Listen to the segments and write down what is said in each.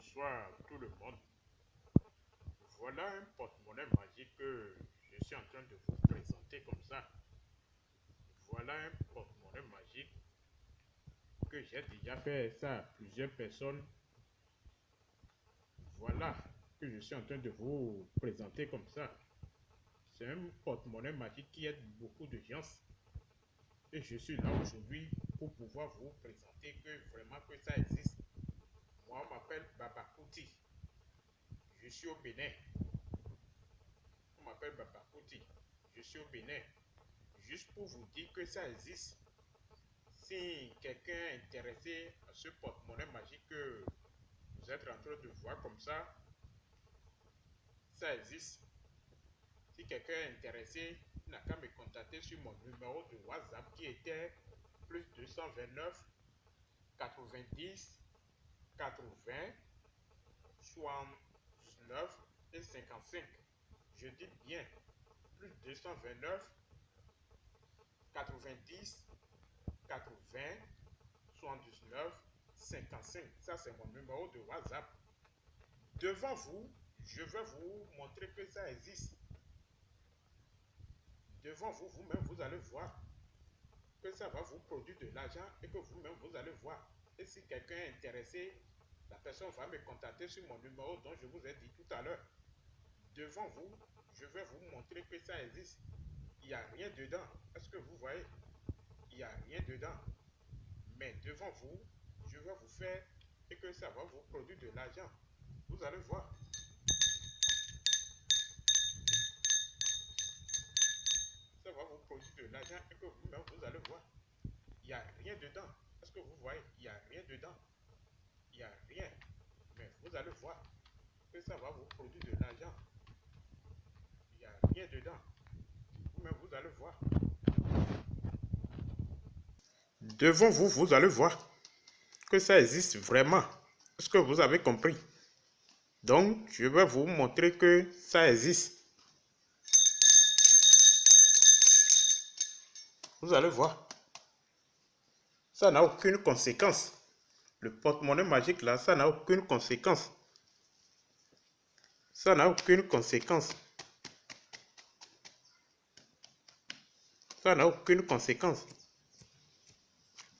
Bonsoir tout le monde. Voilà un porte-monnaie magique que je suis en train de vous présenter comme ça. Voilà un porte-monnaie magique que j'ai déjà fait ça à plusieurs personnes. Voilà que je suis en train de vous présenter comme ça. C'est un porte-monnaie magique qui aide beaucoup de gens. Et je suis là aujourd'hui pour pouvoir vous présenter que vraiment que ça existe. Moi, on m'appelle Babakouti. Je suis au Bénin. On m'appelle Babakouti. Je suis au Bénin. Juste pour vous dire que ça existe. Si quelqu'un est intéressé à ce porte-monnaie magique que vous êtes en train de voir comme ça existe. Si quelqu'un est intéressé, il n'a qu'à me contacter sur mon numéro de WhatsApp qui était plus 229 90 80 79 et 55. Je dis bien plus 229 90 80 79 55. Ça, c'est mon numéro de WhatsApp. Devant vous, je vais vous montrer que ça existe. Devant vous, vous-même, vous allez voir que ça va vous produire de l'argent et que vous-même, vous allez voir. Et si quelqu'un est intéressé, la personne va me contacter sur mon numéro dont je vous ai dit tout à l'heure. Devant vous, je vais vous montrer que ça existe. Il n'y a rien dedans. Est-ce que vous voyez? Il n'y a rien dedans. Mais devant vous, je vais vous faire et que ça va vous produire de l'argent. Vous allez voir. Ça va vous produire de l'argent et que vous-même, vous allez voir. Il n'y a rien dedans. Est-ce que vous voyez? Il n'y a rien dedans. Il n'y a rien. Mais vous allez voir que ça va vous produire de l'argent. Il n'y a rien dedans. Vous-même, vous allez voir. Devant vous, vous allez voir que ça existe vraiment. Est-ce que vous avez compris? Donc, je vais vous montrer que ça existe. Vous allez voir. Ça n'a aucune conséquence. Le porte-monnaie magique là, ça n'a aucune conséquence. Ça n'a aucune conséquence. Ça n'a aucune conséquence.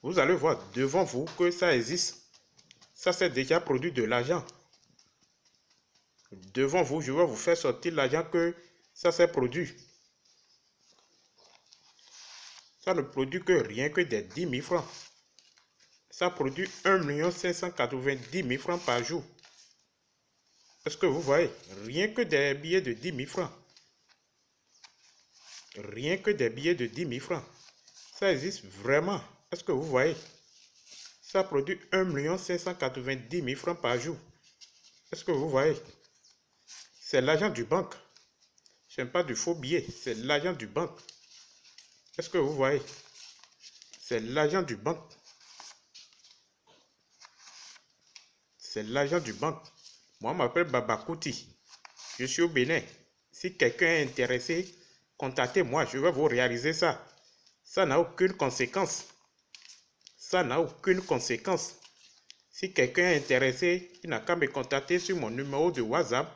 Vous allez voir devant vous que ça existe. Ça s'est déjà produit de l'argent. Devant vous, je vais vous faire sortir l'argent que ça s'est produit. Ça ne produit que rien que des 10 000 francs. Ça produit 1 590 000 francs par jour. Est-ce que vous voyez? Rien que des billets de 10 000 francs. Rien que des billets de 10 000 francs. Ça existe vraiment. Est-ce que vous voyez? Ça produit 1 590 000 francs par jour. Est-ce que vous voyez? C'est l'argent du banque. Ce n'est pas du faux billet. C'est l'argent du banque. Est-ce que vous voyez? C'est l'argent du banque. C'est l'argent du banque. Moi, je m'appelle Babakouti. Je suis au Bénin. Si quelqu'un est intéressé, contactez-moi. Je vais vous réaliser ça. Ça n'a aucune conséquence. Ça n'a aucune conséquence. Si quelqu'un est intéressé, il n'a qu'à me contacter sur mon numéro de WhatsApp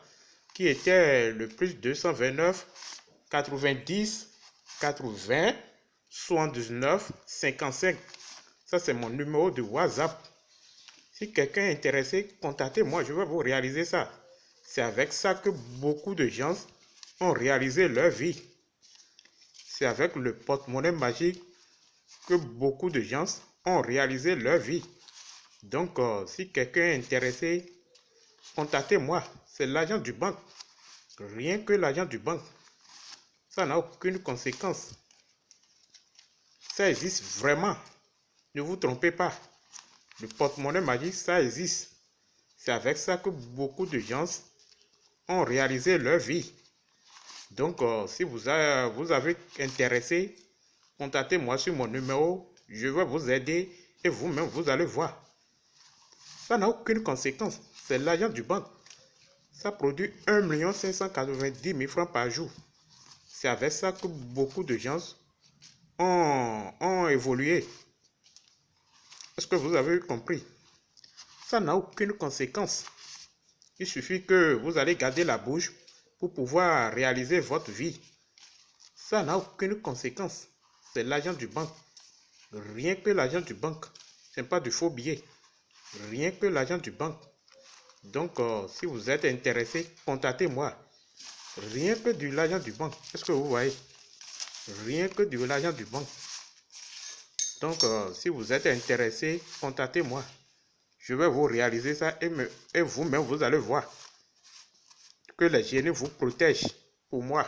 qui était le plus 229 90 80 79 55. Ça, c'est mon numéro de WhatsApp. Si quelqu'un est intéressé, contactez-moi, je vais vous réaliser ça. C'est avec ça que beaucoup de gens ont réalisé leur vie. C'est avec le porte-monnaie magique que beaucoup de gens ont réalisé leur vie. Donc, si quelqu'un est intéressé, contactez-moi. C'est l'argent du banque. Rien que l'argent du banque. Ça n'a aucune conséquence. Ça existe vraiment. Ne vous trompez pas. Le porte-monnaie magique, ça existe. C'est avec ça que beaucoup de gens ont réalisé leur vie. Donc, si vous avez intéressé, contactez-moi sur mon numéro. Je vais vous aider et vous-même, vous allez voir. Ça n'a aucune conséquence. C'est l'argent du banque. Ça produit 1 590 000 francs par jour. C'est avec ça que beaucoup de gens ont évolué. Est-ce que vous avez compris? Ça n'a aucune conséquence. Il suffit que vous allez garder la bouche pour pouvoir réaliser votre vie. Ça n'a aucune conséquence. C'est l'argent du banque. Rien que l'argent du banque. Ce n'est pas du faux billet. Rien que l'argent du banque. Donc, si vous êtes intéressé, contactez-moi. Rien que de l'argent du banque. Est-ce que vous voyez? Rien que de l'argent du banque. Donc, si vous êtes intéressé, contactez-moi. Je vais vous réaliser ça et vous-même, vous allez voir que les génies vous protègent pour moi.